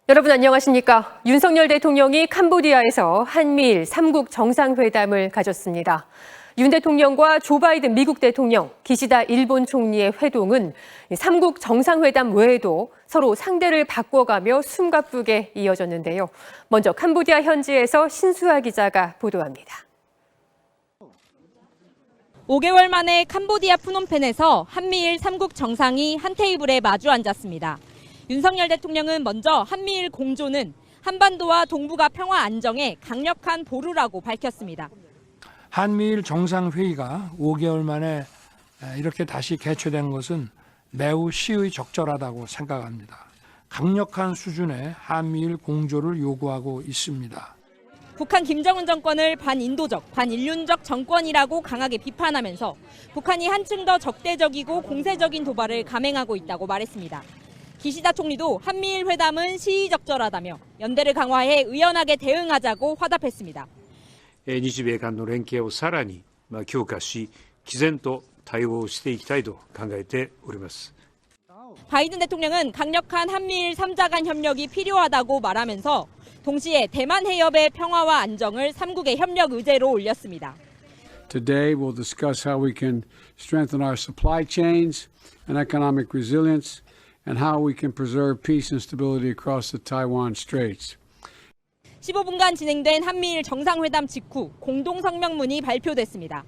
여러분 안녕하십니까? 윤석열 대통령이 캄보디아에서 한미일 3국 정상회담을 가졌습니다. 윤 대통령과 조 바이든 미국 대통령, 기시다 일본 총리의 회동은 3국 정상회담 외에도 서로 상대를 바꿔가며 숨가쁘게 이어졌는데요. 먼저 캄보디아 현지에서 신수아 기자가 보도합니다. 5개월 만에 캄보디아 프놈펜에서 한미일 3국 정상이 한 테이블에 마주 앉았습니다. 윤석열 대통령은 먼저 한미일 공조는 한반도와 동북아 평화 안정에 강력한 보루라고 밝혔습니다. 한미일 정상회의가 5개월 만에 이렇게 다시 개최된 것은 매우 시의적절하다고 생각합니다. 강력한 수준의 한미일 공조를 요구하고 있습니다. 북한 김정은 정권을 반인도적, 반인륜적 정권이라고 강하게 비판하면서 북한이 한층 더 적대적이고 공세적인 도발을 감행하고 있다고 말했습니다. 기시다 총리도 한미일 회담은 시의적절하다며 연대를 강화해 의연하게 대응하자고 화답했습니다. 日米間の連携をさらに強化し、毅然と対応していきたいと考えております。 바이든 대통령은 강력한 한미일 3자 간 협력이 필요하다고 말하면서 동시에 대만 해협의 평화와 안정을 3국의 협력 의제로 올렸습니다. Today we'll discuss how we can strengthen our supply chains and economic resilience and how we can preserve peace and stability across the Taiwan Straits. 15분간 진행된 한미일 정상회담 직후 공동성명문이 발표됐습니다.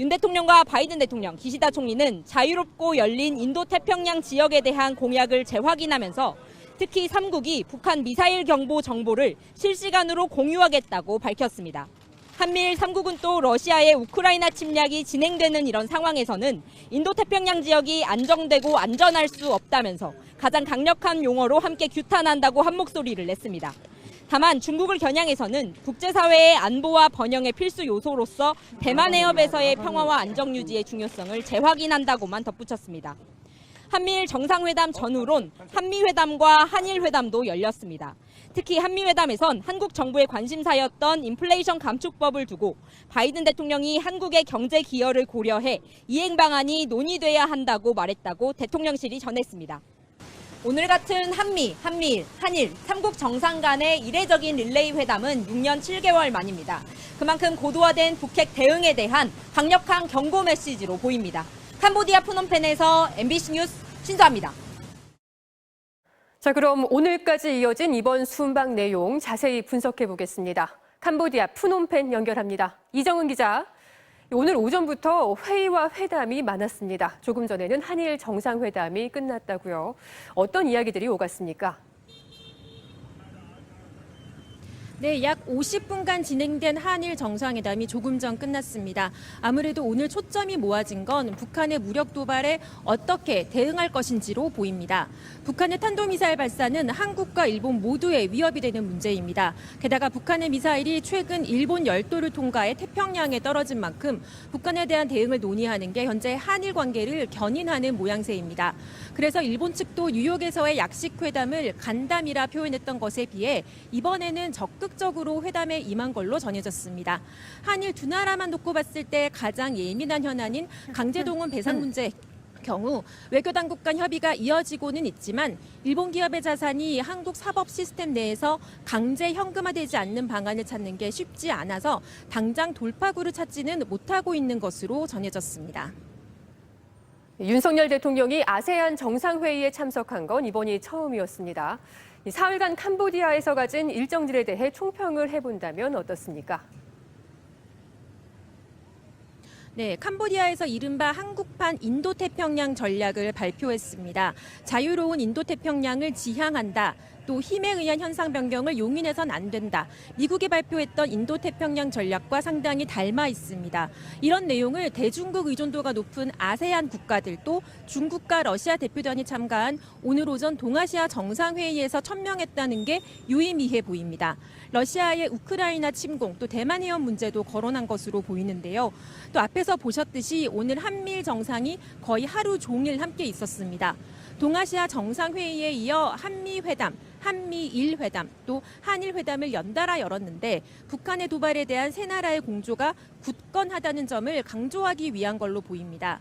윤 대통령과 바이든 대통령, 기시다 총리는 자유롭고 열린 인도태평양 지역에 대한 공약을 재확인하면서 특히 3국이 북한 미사일 경보 정보를 실시간으로 공유하겠다고 밝혔습니다. 한미일 3국은 또 러시아의 우크라이나 침략이 진행되는 이런 상황에서는 인도태평양 지역이 안정되고 안전할 수 없다면서 가장 강력한 용어로 함께 규탄한다고 한 목소리를 냈습니다. 다만 중국을 겨냥해서는 국제사회의 안보와 번영의 필수 요소로서 대만 해협에서의 평화와 안정 유지의 중요성을 재확인한다고만 덧붙였습니다. 한미일 정상회담 전후론 한미회담과 한일회담도 열렸습니다. 특히 한미회담에선 한국 정부의 관심사였던 인플레이션 감축법을 두고 바이든 대통령이 한국의 경제 기여를 고려해 이행 방안이 논의돼야 한다고 말했다고 대통령실이 전했습니다. 오늘 같은 한미일, 한일, 3국 정상 간의 이례적인 릴레이 회담은 6년 7개월 만입니다. 그만큼 고도화된 북핵 대응에 대한 강력한 경고 메시지로 보입니다. 캄보디아 프놈펜에서 MBC 뉴스 신수아입니다. 자, 그럼 오늘까지 이어진 이번 순방 내용 자세히 분석해 보겠습니다. 캄보디아 프놈펜 연결합니다. 이정은 기자. 오늘 오전부터 회의와 회담이 많았습니다. 조금 전에는 한일 정상회담이 끝났다고요. 어떤 이야기들이 오갔습니까? 네, 약 50분간 진행된 한일 정상회담이 조금 전 끝났습니다. 아무래도 오늘 초점이 모아진 건 북한의 무력 도발에 어떻게 대응할 것인지로 보입니다. 북한의 탄도미사일 발사는 한국과 일본 모두에 위협이 되는 문제입니다. 게다가 북한의 미사일이 최근 일본 열도를 통과해 태평양에 떨어진 만큼 북한에 대한 대응을 논의하는 게 현재 한일 관계를 견인하는 모양새입니다. 그래서 일본 측도 뉴욕에서의 약식 회담을 간담이라 표현했던 것에 비해 이번에는 적극적으로 회담에 임한 걸로 전해졌습니다. 한일 두 나라만 놓고 봤을 때 가장 예민한 현안인 강제동원 배상 문제 경우 외교당국 간 협의가 이어지고는 있지만 일본 기업의 자산이 한국 사법 시스템 내에서 강제 현금화되지 않는 방안을 찾는 게 쉽지 않아서 당장 돌파구를 찾지는 못하고 있는 것으로 전해졌습니다. 윤석열 대통령이 아세안 정상회의에 참석한 건 이번이 처음이었습니다. 사흘간 캄보디아에서 가진 일정들에 대해 총평을 해본다면 어떻습니까? 네, 캄보디아에서 이른바 한국판 인도태평양 전략을 발표했습니다. 자유로운 인도태평양을 지향한다. 또 힘에 의한 현상 변경을 용인해선 안 된다. 미국이 발표했던 인도태평양 전략과 상당히 닮아 있습니다. 이런 내용을 대중국 의존도가 높은 아세안 국가들 또 중국과 러시아 대표단이 참가한 오늘 오전 동아시아 정상회의에서 천명했다는 게 유의미해 보입니다. 러시아의 우크라이나 침공 또 대만 해협 문제도 거론한 것으로 보이는데요. 또 앞에서 보셨듯이 오늘 한미일 정상이 거의 하루 종일 함께 있었습니다. 동아시아 정상회의에 이어 한미회담, 한미일 회담, 또 한일 회담을 연달아 열었는데 북한의 도발에 대한 세 나라의 공조가 굳건하다는 점을 강조하기 위한 걸로 보입니다.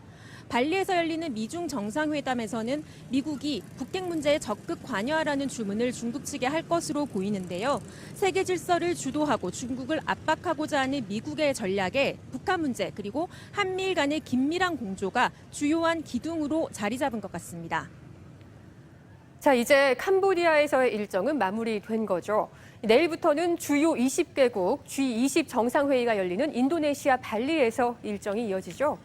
발리에서 열리는 미중 정상회담에서는 미국이 북핵 문제에 적극 관여하라는 주문을 중국 측에 할 것으로 보이는데요. 세계 질서를 주도하고 중국을 압박하고자 하는 미국의 전략에 북한 문제 그리고 한미일 간의 긴밀한 공조가 주요한 기둥으로 자리 잡은 것 같습니다. 자, 이제 캄보디아에서의 일정은 마무리된 거죠. 내일부터는 주요 20개국 G20 정상회의가 열리는 인도네시아 발리에서 일정이 이어지죠.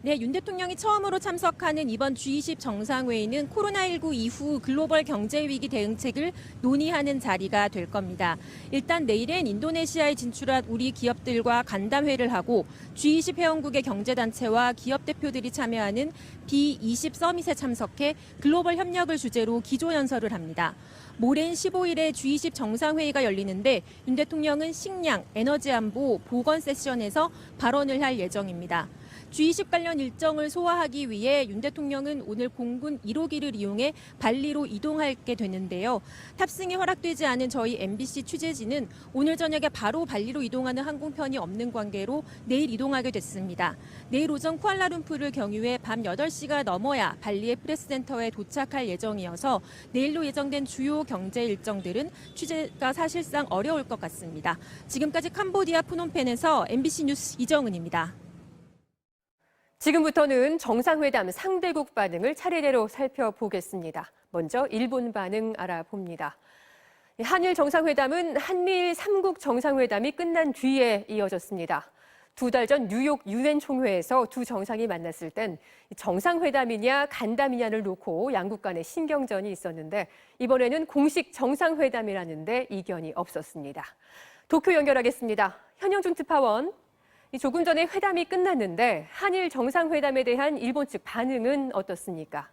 네, 윤 대통령이 처음으로 참석하는 이번 G20 정상회의는 코로나19 이후 글로벌 경제위기 대응책을 논의하는 자리가 될 겁니다. 일단 내일은 인도네시아에 진출한 우리 기업들과 간담회를 하고 G20 회원국의 경제단체와 기업 대표들이 참여하는 B20 서밋에 참석해 글로벌 협력을 주제로 기조연설을 합니다. 모레인 15일에 G20 정상회의가 열리는데 윤 대통령은 식량, 에너지 안보, 보건 세션에서 발언을 할 예정입니다. G20 관련 일정을 소화하기 위해 윤 대통령은 오늘 공군 1호기를 이용해 발리로 이동하게 되는데요. 탑승이 허락되지 않은 저희 MBC 취재진은 오늘 저녁에 바로 발리로 이동하는 항공편이 없는 관계로 내일 이동하게 됐습니다. 내일 오전 쿠알라룸푸르를 경유해 밤 8시가 넘어야 발리의 프레스센터에 도착할 예정이어서 내일로 예정된 주요 경제 일정들은 취재가 사실상 어려울 것 같습니다. 지금까지 캄보디아 프놈펜에서 MBC 뉴스 이정은입니다. 지금부터는 정상회담 상대국 반응을 차례대로 살펴보겠습니다. 먼저 일본 반응 알아봅니다. 한일 정상회담은 한미일 3국 정상회담이 끝난 뒤에 이어졌습니다. 2달 전 뉴욕 유엔 총회에서 두 정상이 만났을 땐 정상회담이냐 간담이냐를 놓고 양국 간의 신경전이 있었는데 이번에는 공식 정상회담이라는데 이견이 없었습니다. 도쿄 연결하겠습니다. 현영준 특파원. 조금 전에 회담이 끝났는데 한일 정상회담에 대한 일본 측 반응은 어떻습니까?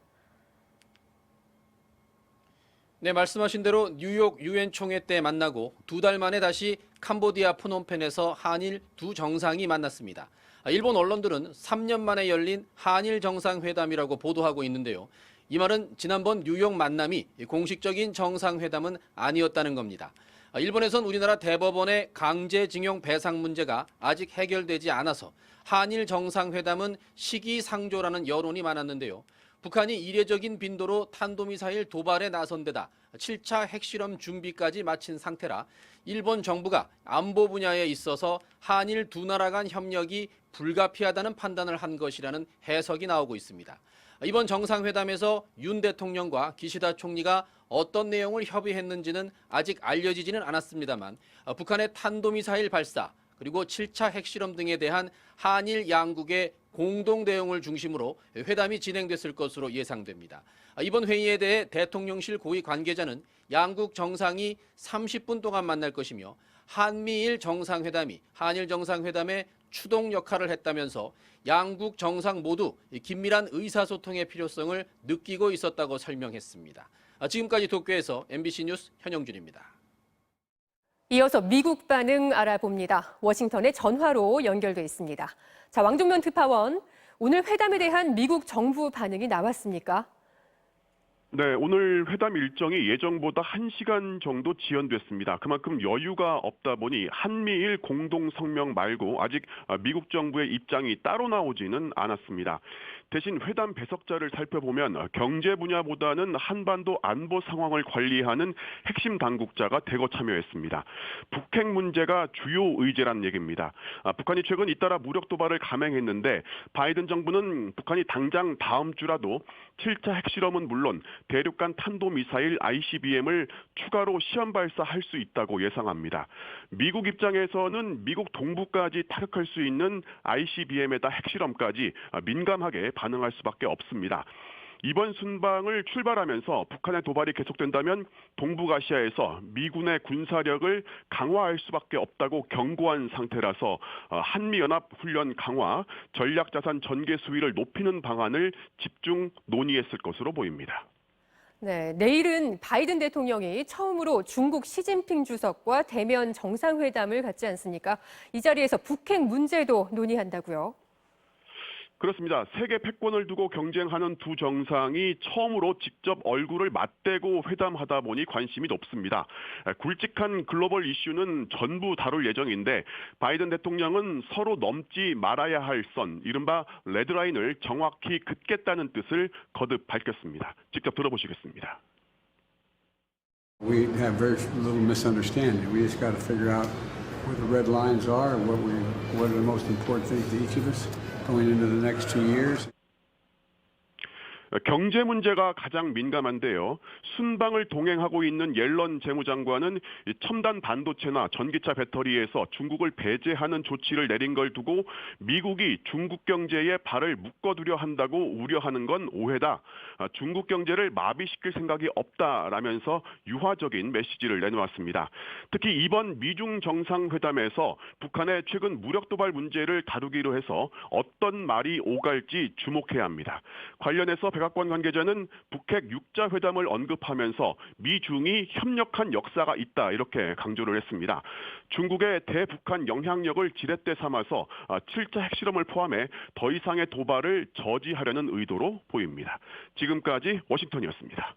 네, 말씀하신 대로 뉴욕 유엔 총회 때 만나고 2달 만에 다시 캄보디아 프놈펜에서 한일 두 정상이 만났습니다. 일본 언론들은 3년 만에 열린 한일 정상회담이라고 보도하고 있는데요. 이 말은 지난번 뉴욕 만남이 공식적인 정상회담은 아니었다는 겁니다. 일본에선 우리나라 대법원의 강제징용 배상 문제가 아직 해결되지 않아서 한일 정상회담은 시기상조라는 여론이 많았는데요. 북한이 이례적인 빈도로 탄도미사일 도발에 나선 데다 7차 핵실험 준비까지 마친 상태라 일본 정부가 안보 분야에 있어서 한일 두 나라 간 협력이 불가피하다는 판단을 한 것이라는 해석이 나오고 있습니다. 이번 정상회담에서 윤 대통령과 기시다 총리가 어떤 내용을 협의했는지는 아직 알려지지는 않았습니다만 북한의 탄도미사일 발사 그리고 7차 핵실험 등에 대한 한일 양국의 공동 대응을 중심으로 회담이 진행됐을 것으로 예상됩니다. 이번 회의에 대해 대통령실 고위 관계자는 양국 정상이 30분 동안 만날 것이며 한미일 정상회담이 한일 정상회담의 추동 역할을 했다면서 양국 정상 모두 긴밀한 의사소통의 필요성을 느끼고 있었다고 설명했습니다. 지금까지 도쿄에서 MBC 뉴스 현영준입니다. 이어서 미국 반응 알아봅니다. 워싱턴에 전화로 연결돼 있습니다. 자, 왕종면 특파원, 오늘 회담에 대한 미국 정부 반응이 나왔습니까? 네, 오늘 회담 일정이 예정보다 1시간 정도 지연됐습니다. 그만큼 여유가 없다 보니 한미일 공동성명 말고 아직 미국 정부의 입장이 따로 나오지는 않았습니다. 대신 회담 배석자를 살펴보면 경제 분야보다는 한반도 안보 상황을 관리하는 핵심 당국자가 대거 참여했습니다. 북핵 문제가 주요 의제란 얘기입니다. 북한이 최근 잇따라 무력 도발을 감행했는데 바이든 정부는 북한이 당장 다음 주라도 7차 핵실험은 물론 대륙간 탄도미사일 ICBM을 추가로 시험 발사할 수 있다고 예상합니다. 미국 입장에서는 미국 동부까지 타격할 수 있는 ICBM에다 핵실험까지 민감하게 반응할 수밖에 없습니다. 이번 순방을 출발하면서 북한의 도발이 계속된다면 동북아시아에서 미군의 군사력을 강화할 수밖에 없다고 경고한 상태라서 한미연합훈련 강화, 전략자산 전개 수위를 높이는 방안을 집중 논의했을 것으로 보입니다. 네, 내일은 바이든 대통령이 처음으로 중국 시진핑 주석과 대면 정상회담을 갖지 않습니까? 이 자리에서 북핵 문제도 논의한다고요? 그렇습니다. 세계 패권을 두고 경쟁하는 두 정상이 처음으로 직접 얼굴을 맞대고 회담하다 보니 관심이 높습니다. 굵직한 글로벌 이슈는 전부 다룰 예정인데 바이든 대통령은 서로 넘지 말아야 할 선, 이른바 레드라인을 정확히 긋겠다는 뜻을 거듭 밝혔습니다. 직접 들어보시겠습니다. We have very little misunderstanding. We just got to figure out where the red lines are and what are the most important things to each of us going into the next 2 years. 경제 문제가 가장 민감한데요. 순방을 동행하고 있는 옐런 재무장관은 첨단 반도체나 전기차 배터리에서 중국을 배제하는 조치를 내린 걸 두고 미국이 중국 경제에 발을 묶어두려 한다고 우려하는 건 오해다. 중국 경제를 마비시킬 생각이 없다라면서 유화적인 메시지를 내놓았습니다. 특히 이번 미중 정상회담에서 북한의 최근 무력 도발 문제를 다루기로 해서 어떤 말이 오갈지 주목해야 합니다. 관련해서 백악관 관계자는 북핵 6자 회담을 언급하면서 미중이 협력한 역사가 있다 이렇게 강조를 했습니다. 중국의 대북한 영향력을 지렛대 삼아서 7차 핵실험을 포함해 더 이상의 도발을 저지하려는 의도로 보입니다. 지금까지 워싱턴이었습니다.